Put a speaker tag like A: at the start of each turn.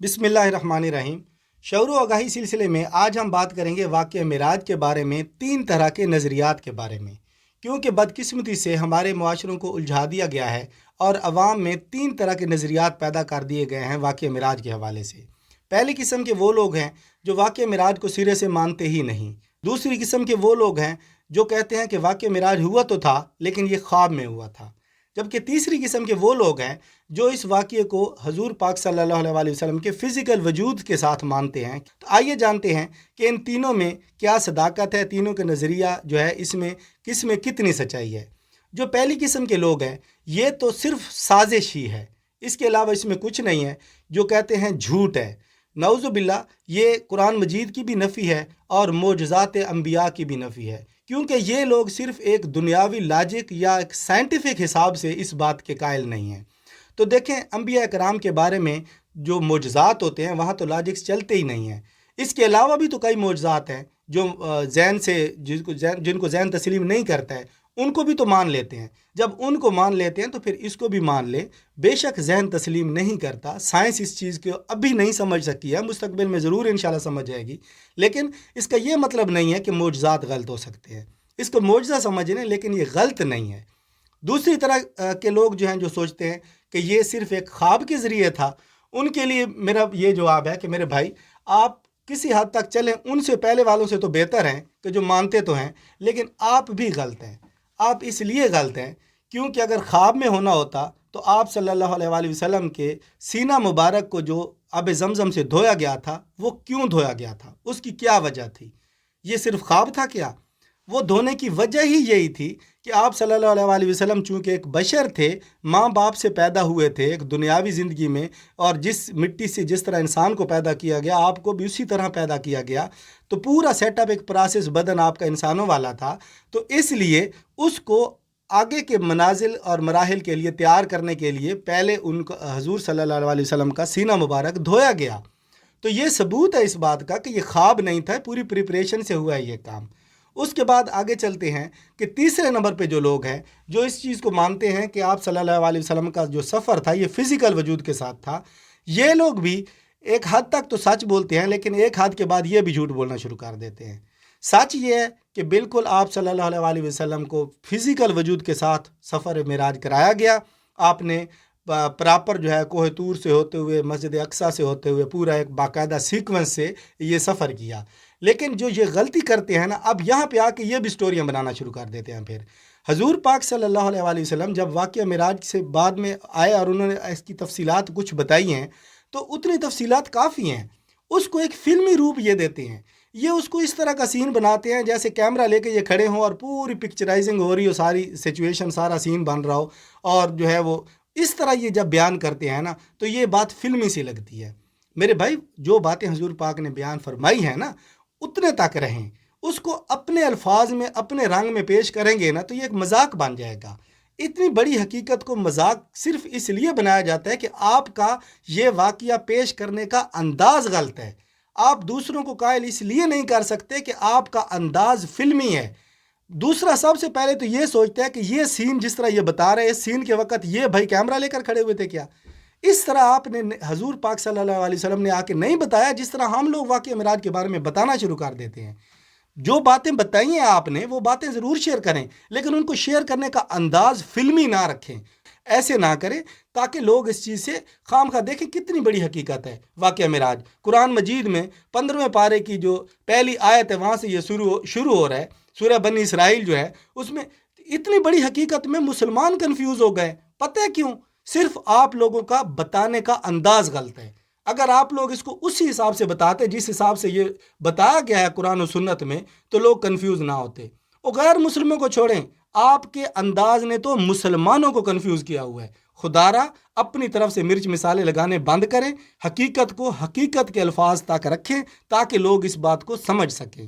A: बिस्मिल्लाहिर्रहमानिर्रहीम। शऊर व आगाही सिलसिले में आज हम बात करेंगे वाक़या मिराज के बारे में, तीन तरह के नज़रियात के बारे में। क्योंकि बदकिस्मती से हमारे मुआशरों को उलझा दिया गया है और अवाम में तीन तरह के नज़रियात पैदा कर दिए गए हैं वाक़या मिराज के हवाले से। पहली किस्म के वो लोग हैं जो वाक़या मिराज को सिरे से मानते ही नहीं। दूसरी किस्म के वो लोग हैं जो कहते हैं कि वाक़या मिराज हुआ तो था लेकिन ये ख्वाब में हुआ था। जबकि तीसरी किस्म के वो लोग हैं जो इस वाक़ये को हजूर पाक सल्लल्लाहु अलैहि वसल्लम के फ़िज़िकल वजूद के साथ मानते हैं। तो आइए जानते हैं कि इन तीनों में क्या सदाकत है, तीनों का नज़रिया जो है इसमें किस में कितनी सच्चाई है। जो पहली किस्म के लोग हैं ये तो सिर्फ साजिश ही है, इसके अलावा इसमें कुछ नहीं है। जो कहते हैं झूठ है, नऊज़ुबिल्लाह, ये कुरान मजीद की भी नफ़ी है और मोजज़ात अंबिया की भी नफ़ी है। क्योंकि ये लोग सिर्फ एक दुनियावी लॉजिक या एक साइंटिफिक हिसाब से इस बात के कायल नहीं हैं। तो देखें, अंबिया कराम के बारे में जो मोजज़ात होते हैं वहाँ तो लॉजिक्स चलते ही नहीं हैं। इसके अलावा भी तो कई मोजज़ात हैं जो जैन से जिनको जैन तस्लीम नहीं करता है उनको भी तो मान लेते हैं। जब उनको मान लेते हैं तो फिर इसको भी मान ले। बेशक जहन तस्लीम नहीं करता, साइंस इस चीज़ को अभी नहीं समझ सकी है, मुस्तकबिल में ज़रूर इंशाल्लाह समझ जाएगी। लेकिन इसका ये मतलब नहीं है कि मोजज़ात गलत हो सकते हैं। इसको मोजज़ा समझ लें लेकिन ये गलत नहीं है। दूसरी तरह के लोग जो हैं जो सोचते हैं कि ये सिर्फ एक ख्वाब के ज़रिए था, उनके लिए मेरा ये जवाब है कि मेरे भाई, आप किसी हद तक चलें, उनसे पहले वालों से तो बेहतर हैं कि जो मानते तो हैं लेकिन आप भी गलत हैं। आप इसलिए गलत हैं क्योंकि अगर ख्वाब में होना होता तो आप सल्लल्लाहु अलैहि वसल्लम के सीना मुबारक को जो आब ज़मज़म से धोया गया था वो क्यों धोया गया था, उसकी क्या वजह थी? ये सिर्फ ख्वाब था क्या? वो धोने की वजह ही यही थी कि आप सल्लल्लाहु अलैहि वसल्लम चूँकि एक बशर थे, माँ बाप से पैदा हुए थे एक दुनियावी ज़िंदगी में, और जिस मिट्टी से जिस तरह इंसान को पैदा किया गया आपको भी उसी तरह पैदा किया गया। तो पूरा सेटअप, एक प्रोसेस बदन आपका इंसानों वाला था। तो इसलिए उसको आगे के मनाजिल और मराहिल के लिए तैयार करने के लिए पहले उनको हजूर सल्लल्लाहु अलैहि वसल्लम का सीना मुबारक धोया गया। तो ये सबूत है इस बात का कि ये ख्वाब नहीं था, पूरी प्रिपरेशन से हुआ है ये काम। उसके बाद आगे चलते हैं कि तीसरे नंबर पे जो लोग हैं जो इस चीज़ को मानते हैं कि आप सल्लल्लाहु अलैहि वसल्लम का जो सफ़र था ये फ़िज़िकल वजूद के साथ था, ये लोग भी एक हद तक तो सच बोलते हैं लेकिन एक हद के बाद ये भी झूठ बोलना शुरू कर देते हैं। सच ये है कि बिल्कुल आप सल्लल्लाहु अलैहि वसल्लम को फ़िज़िकल वजूद के साथ सफ़र मिराज कराया गया। आपने प्रॉपर जो है कोह तूर से होते हुए, मस्जिद अक्सा से होते हुए, पूरा एक बाकायदा सीक्वेंस से ये सफ़र किया। लेकिन जो ये गलती करते हैं ना, अब यहाँ पे आके ये भी स्टोरियाँ बनाना शुरू कर देते हैं। फिर हजूर पाक सल्लल्लाहु अलैहि वसल्लम जब वाक़या मिराज से बाद में आए और उन्होंने इसकी तफसीलात कुछ बताई हैं, तो उतनी तफसीलात काफ़ी हैं। उसको एक फ़िल्मी रूप ये देते हैं, ये उसको इस तरह का सीन बनाते हैं जैसे कैमरा लेके ये खड़े हों और पूरी पिक्चराइजिंग हो रही हो, सारी सिचुएशन, सारा सीन बन रहा हो, और जो है वो इस तरह ये जब बयान करते हैं ना तो ये बात फिल्मी सी लगती है। मेरे भाई, जो बातें हजूर पाक ने बयान फरमाई है ना उतने तक रहें, उसको अपने अल्फाज में, अपने रंग में पेश करेंगे ना तो ये एक मजाक बन जाएगा। इतनी बड़ी हकीकत को मजाक सिर्फ इसलिए बनाया जाता है कि आपका ये वाक़या पेश करने का अंदाज गलत है। आप दूसरों को कायल इसलिए नहीं कर सकते कि आपका अंदाज फिल्मी है। दूसरा, सबसे पहले तो ये सोचता है कि ये सीन जिस तरह ये बता रहे हैं, इस सीन के वक्त ये भाई कैमरा लेकर खड़े हुए थे क्या? इस तरह आपने हजूर पाक सल्लल्लाहु अलैहि वसल्लम ने आके नहीं बताया जिस तरह हम लोग वाक़या मिराज के बारे में बताना शुरू कर देते हैं। जो बातें बताई हैं आपने वो बातें ज़रूर शेयर करें लेकिन उनको शेयर करने का अंदाज फिल्मी ना रखें। ऐसे ना करें ताकि लोग इस चीज़ से खामखा देखें कितनी बड़ी हकीकत है वाक़या मिराज। कुरान मजीद में 15वें पारे की जो पहली आयत है वहाँ से ये शुरू हो रहा है। सूरह बनी इसराइल जो है उसमें इतनी बड़ी हकीकत में मुसलमान कन्फ्यूज़ हो गए। पता है क्यों? सिर्फ आप लोगों का बताने का अंदाज गलत है। अगर आप लोग इसको उसी हिसाब से बताते जिस हिसाब से ये बताया गया है कुरान और सुन्नत में तो लोग कंफ्यूज ना होते। और गैर मुस्लिमों को छोड़ें, आपके अंदाज ने तो मुसलमानों को कंफ्यूज किया हुआ है। खुदारा अपनी तरफ से मिर्च मिसाले लगाने बंद करें, हकीकत को हकीकत के अल्फाज तक रखें ताकि लोग इस बात को समझ सकें।